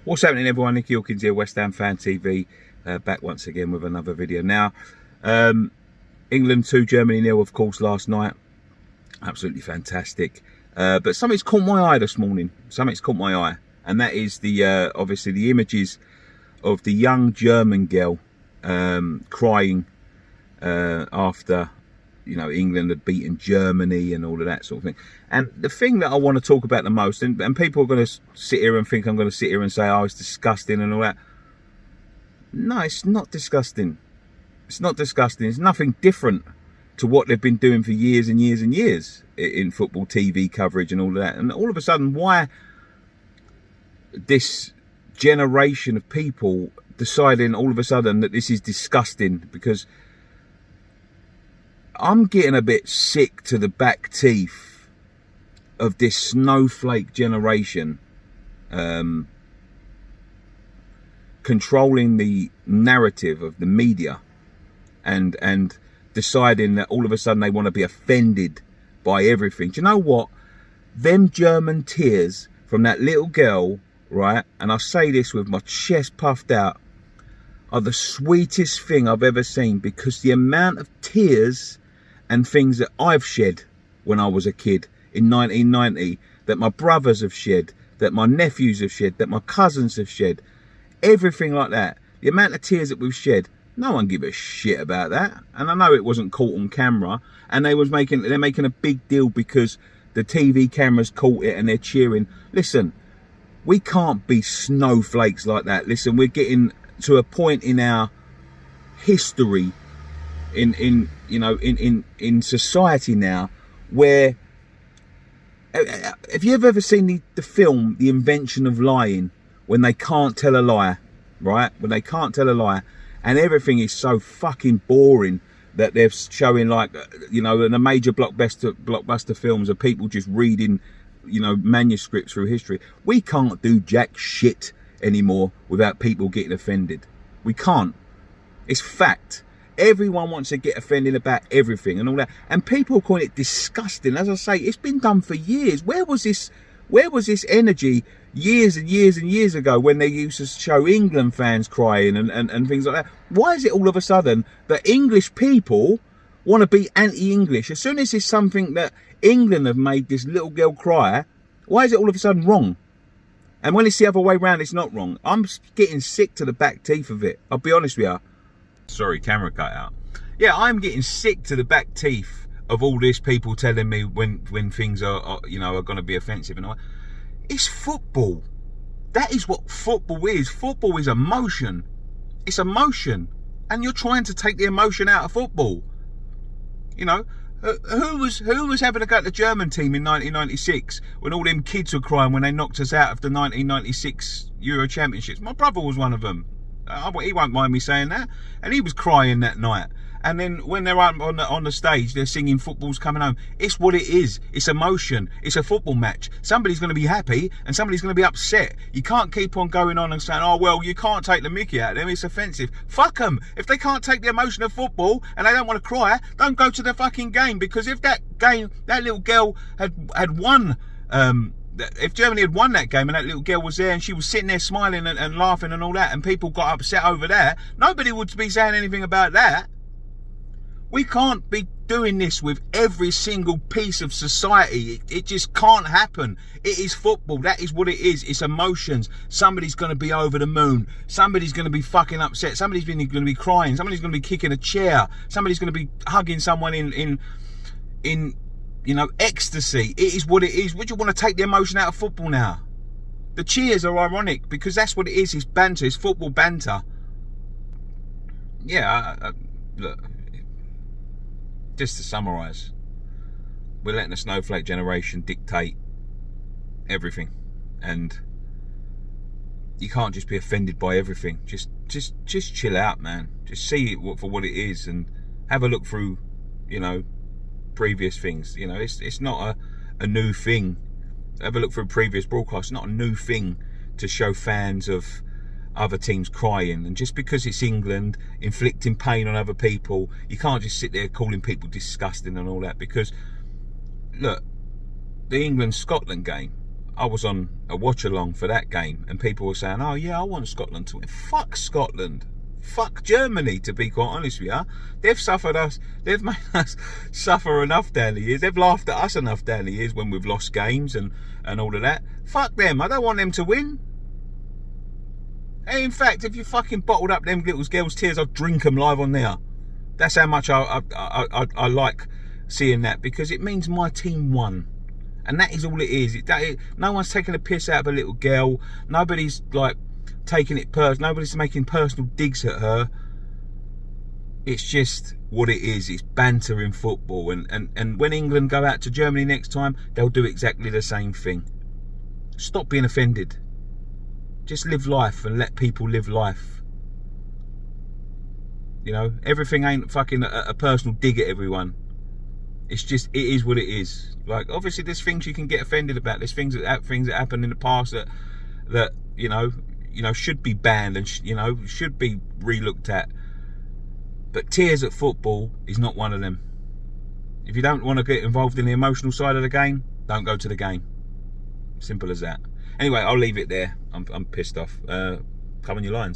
What's happening, everyone? Nicky Hawkins here, West Ham Fan TV, back once again with another video. Now, England 2, Germany 0, of course, last night. Absolutely fantastic. But something's caught my eye this morning. Something's caught my eye, and that is the obviously the images of the young German girl crying after, you know, England had beaten Germany and all of that sort of thing. And the thing that I want to talk about the most, and people are going to sit here and think I'm going to sit here and say, oh, it's disgusting and all that. No, it's not disgusting. It's not disgusting. It's nothing different to what they've been doing for years and years and years in football TV coverage and all of that. And all of a sudden, why this generation of people deciding all of a sudden that this is disgusting? Because I'm getting a bit sick to the back teeth of this snowflake generation controlling the narrative of the media and deciding that all of a sudden they want to be offended by everything. Do you know what? Them German tears from that little girl, right, and I say this with my chest puffed out, are the sweetest thing I've ever seen, because the amount of tears and things that I've shed when I was a kid in 1990, that my brothers have shed, that my nephews have shed, that my cousins have shed, everything like that, the amount of tears that we've shed, no one give a shit about that. And I know it wasn't caught on camera, and they're making a big deal because the TV cameras caught it and they're cheering. Listen, we can't be snowflakes like that. Listen, we're getting to a point in our history in society now where, have you ever seen the film The Invention of Lying, when they can't tell a lie, right? When they can't tell a lie, and everything is so fucking boring that they're showing, like, you know, in the major blockbuster films of people just reading, you know, manuscripts through history. We can't do jack shit anymore without people getting offended. We can't. It's fact. Everyone wants to get offended about everything and all that, and people call it disgusting. As I say, it's been done for years. Where was this energy years and years and years ago when they used to show England fans crying and things like that? Why is it all of a sudden that English people want to be anti-English? As soon as it's something that England have made this little girl cry, why is it all of a sudden wrong? And when it's the other way around, it's not wrong. I'm getting sick to the back teeth of it. I'll be honest with you. Sorry, camera cut out. Yeah, I'm getting sick to the back teeth of all this people telling me when things are you know, are going to be offensive and all. It's football. That is what football is. Football is emotion. It's emotion, and you're trying to take the emotion out of football. You know, who was having a go at the German team in 1996 when all them kids were crying when they knocked us out of the 1996 Euro Championships? My brother was one of them. He won't mind me saying that, and he was crying that night. And then when they're up on the stage, they're singing "Football's Coming Home." It's what it is. It's emotion. It's a football match. Somebody's going to be happy and somebody's going to be upset. You can't keep on going on and saying, "Oh well, you can't take the mickey out of them. It's offensive." Fuck them. If they can't take the emotion of football and they don't want to cry, don't go to the fucking game. Because if that little girl had won. If Germany had won that game and that little girl was there and she was sitting there smiling and laughing and all that, and people got upset over that, nobody would be saying anything about that. We can't be doing this with every single piece of society. It just can't happen. It is football. That is what it is. It's emotions. Somebody's going to be over the moon. Somebody's going to be fucking upset. Somebody's going to be crying. Somebody's going to be kicking a chair. Somebody's going to be hugging someone in you know, ecstasy. It is what it is. Would you want to take the emotion out of football now? The cheers are ironic because that's what it is. It's banter. It's football banter. Yeah, look, just to summarise, we're letting the snowflake generation dictate everything, and you can't just be offended by everything. Just chill out, man. Just see it for what it is and have a look through, you know, previous things. You know, it's not a new thing. Have a look through previous broadcasts. It's not a new thing to show fans of other teams crying, and just because it's England inflicting pain on other people, you can't just sit there calling people disgusting and all that. Because look, the England-Scotland game, I was on a watch along for that game, and people were saying, "Oh yeah, I want Scotland to win." Fuck Scotland. Fuck Germany, to be quite honest with you. They've suffered us. They've made us suffer enough down the years. They've laughed at us enough down the years when we've lost games and all of that. Fuck them. I don't want them to win. Hey, in fact, if you fucking bottled up them little girls' tears, I'd drink them live on there. That's how much I like seeing that, because it means my team won. And that is all it is. No one's taking a piss out of a little girl. Nobody's like taking it personal. Nobody's making personal digs at her. It's just what it is. It's banter in football. And when England go out to Germany next time, they'll do exactly the same thing. Stop being offended. Just live life and let people live life. You know, everything ain't fucking a personal dig at everyone. It's just, it is what it is. Like, obviously there's things you can get offended about. There's things that happened in the past that you know should be banned and should be relooked at. But tears at football is not one of them. If you don't want to get involved in the emotional side of the game, don't go to the game. Simple as that. Anyway, I'll leave it there. I'm pissed off. Come on your lines.